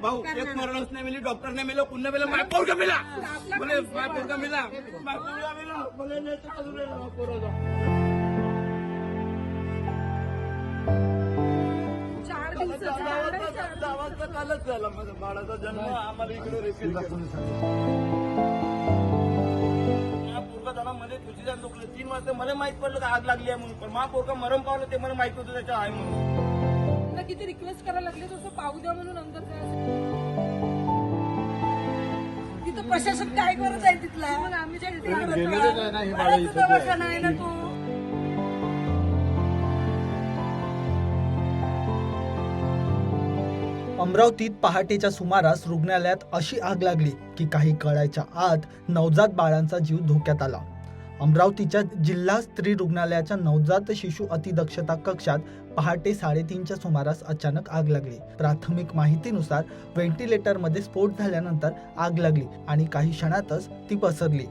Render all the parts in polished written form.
भाऊ एक मरणच नाही मिली, डॉक्टर नाही मिलो, पुन्हा मिला, माय पोरगा मिला, बोले माय पोरगा मिला, माय पोरगा मिला, बोले नाही तर अजून नाही पोरगा. 4 दिवसाचा वाजता कालच झाला माझा बाळाचा जन्म. आम्हाला इकडे रेफर पोरगा झाला मध्ये तुझी जाण दुखलं. 3 वाजता मला माहित पडलं का आग लागली आहे म्हणून, पण मा पोरगा मरण पावलं ते मला माहित होतं त्याच्या आहे म्हणून. तुला किती रिक्वेस्ट करायला लागले तसं पाहू द्या म्हणून अंदर जायचं. तिथं प्रशासन काय करत आहे तिथला? मग आम्ही दवाखाना आहे ना तो. अमरावतीत पहाटेच्या सुमारास रुग्णालयात अशी आग लागली की काही कळायच्या आत नवजात बाळांचा जीव धोक्यात आला. अमरावतीच्या जिल्हा स्त्री रुग्णालयाच्या नवजात शिशु अतिदक्षता कक्षात पहाटे 3:30च्या सुमारास अचानक आग लागली. प्राथमिक माहितीनुसार व्हेंटिलेटरमध्ये स्फोट झाल्यानंतर आग लागली आणि काही क्षणातच ती पसरली.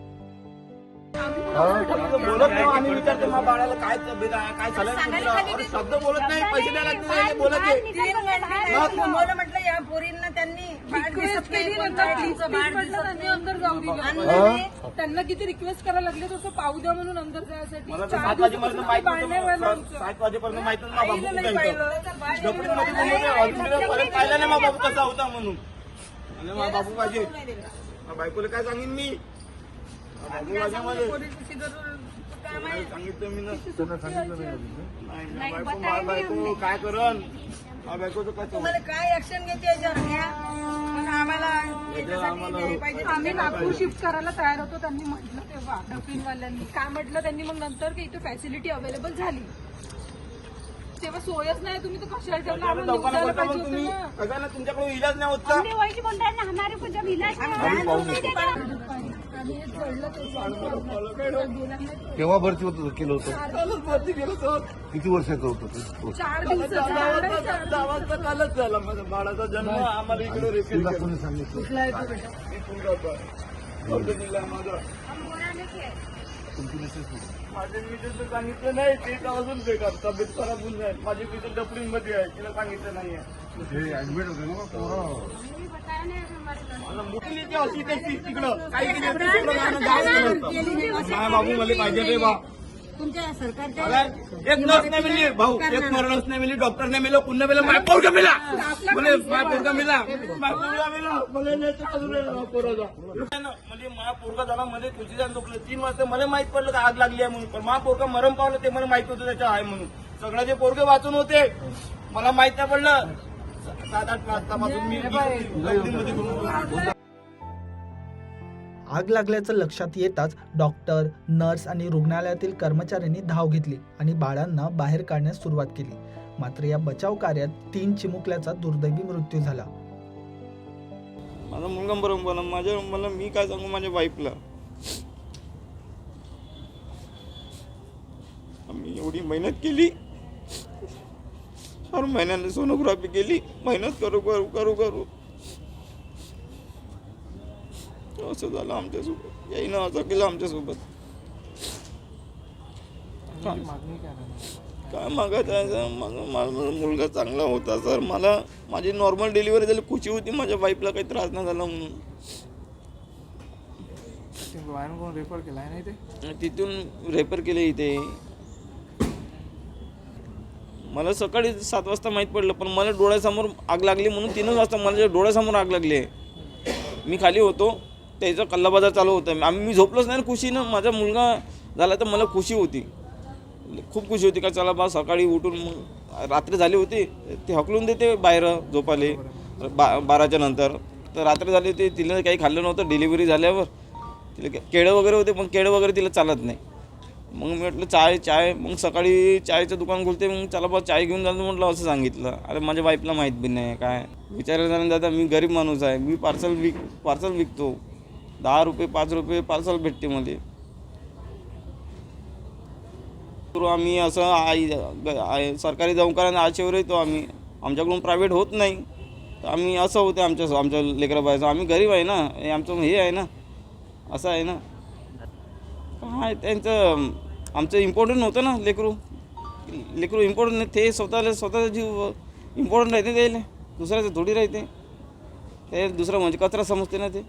बोलत नाही आम्ही विचारतो मा बाळाला काय तब्येत आहे, काय झालं, शब्द बोलत नाही. पैसे द्यायला लागते बोलत म्हटलं या पोरींना त्यांनी अंदर जाऊ दिलं. त्यांना किती रिक्वेस्ट करायला लागले तसं पाहू द्या म्हणून अंदर जायसाठी. 7 वाजेपर्यंत माहित नव्हतं, 7 वाजेपर्यंत माहित नव्हतं मा बाबू परत पाहिला नाही मा बाबू कसा होता म्हणून. आणि मा बाबू पाहिजे बायकोला काय सांगेन मी, बाबू माझ्यामध्ये सांगितलं मी ना. बायको काय करण, बायकोचं काय तुम्हाला काय ऍक्शन घ्यायची याच्यावर घ्या. आम्हाला आम्ही नागपूर शिफ्ट करायला तयार होतो. त्यांनी म्हटलं तेव्हा डफिनवाल्यांनी काय म्हटलं त्यांनी, मग नंतर की इथे फॅसिलिटी अवेलेबल झाली तेव्हा सोयच नाही. तुम्ही तर कशाला ठेवला? आम्हाला निघायला पाहिजे होतं ना. सगळ्यांना तुमच्याकडून इलाज नाही होत का? केव्हा भरती केलं होतं? किती वर्षाचं होतं ते? 4 दिवसाचा 10 वाजता कालच झाला माझा बाळाचा जन्म. आम्हाला इकडे रेफर कोणी सांगितलं? तुमची मिसेस होती. माझ्या मिसेसचं सांगितलं नाही. ते अजून बेकार, तब्येत खराब होऊन जाईल. माझी मिसेस डफरिंग मध्ये आहे, तिला सांगितलं नाहीये. हे ऍडमिट होते ना पोरं. मला मुलीची अशी त्याची तिकडं काही माझ्या बाबू मला पाहिजे रे बा. तुमच्या सरकारच्या एक नर्स नाही मिली, भाऊ एक मरणच नाही मिली, डॉक्टर नाही मिलो, पुन्हा मिला, माय पोरगा मिला, बोले माय पोरगा मिला, माय पोरगा मिला, बोले नाही तर अजून नाही पोरगा. म्हणजे माझा पोरगा झाला मध्ये तुझी जाण दुखलं. 3 वाजता मला माहित पडलं का आग लागली आहे म्हणून, पण माझा पोरगा मरण पावलं ते मला माहित होतं त्याच्या आहे म्हणून. सगळे जे पोरगे वाचून होते मला माहित नाही पडलं. 7-8 वाजतापासून मी मध्ये आग लागल्याचं लक्षात येताच डॉक्टर, नर्स आणि रुग्णालयातील कर्मचाऱ्यांनी धाव घेतली आणि बाळांना बाहेर काढण्यास सुरुवात केली. मात्र या बचाव कार्यात 3 चिमुकल्याचा दुर्दैवी मृत्यू झाला. माझा मुलगा बरोबर मला मी काय सांगू माझ्या वाईफला. आम्ही एवढी मेहनत केली, हर महिन्याने सोनोग्राफी केली, मेहनत करू करू करू करू असं झालं आमच्यासोबत. याईनं असं केलं आमच्यासोबत. काय मागत आहे सर, माझा मुलगा चांगला होता सर. मला माझी नॉर्मल डिलिव्हरी झाली, खुशी होती माझ्या वाईफला काही त्रास नाही झाला म्हणून. रेफर केलाय नाही ते, तिथून रेफर केले इथे. मला सकाळी 7 वाजता माहीत पडलं, पण मला डोळ्यासमोर आग लागली म्हणून 3 वाजता मला डोळ्यासमोर आग लागली आहे. मी खाली होतो, त्याचा कल्लाबाजार चालू होता. मी झोपलोच नाही ना खुशीनं. माझा मुलगा झाला तर मला खुशी होती, खूप खुशी होती का चला बा सकाळी उठून. मग रात्री झाली होती, ते हकलून देते बाहेर झोपाले 12च्या नंतर. तर रात्री झाली होती, तिला काही खाल्लं नव्हतं. डिलिव्हरी झाल्यावर तिला केळं वगैरे होते, पण केळं वगैरे तिला चालत नाही. मग मी म्हटलं चाय मग सकाळी चायचं दुकान खोलते, मग चला बा चाय घेऊन जातो म्हटलं, असं सांगितलं. अरे माझ्या वाईफला माहीत बी नाही काय विचारायला झालं. दादा मी गरीब माणूस आहे, मी पार्सल विकतो. 10 रुपये 5 रुपये पार्सल भेटते मध्ये. आम्ही असं सरकारी दवाखान्यात आशेवर येतो आम्ही, आमच्याकडून प्रायव्हेट होत नाही. तर आम्ही असं होते आमच्या लेकराबाईचं. आम्ही गरीब आहे ना, हे आमचं हे आहे ना, असं आहे ना. काय त्यांचं आमचं इम्पॉर्टंट होतं ना. लेकरू इम्पॉर्टंट नाही, ते स्वतःचा जीव इम्पॉर्टंट राहते, द्यायला दुसऱ्याचं थोडी राहते. ते दुसरं म्हणजे कचरा समजते ना ते.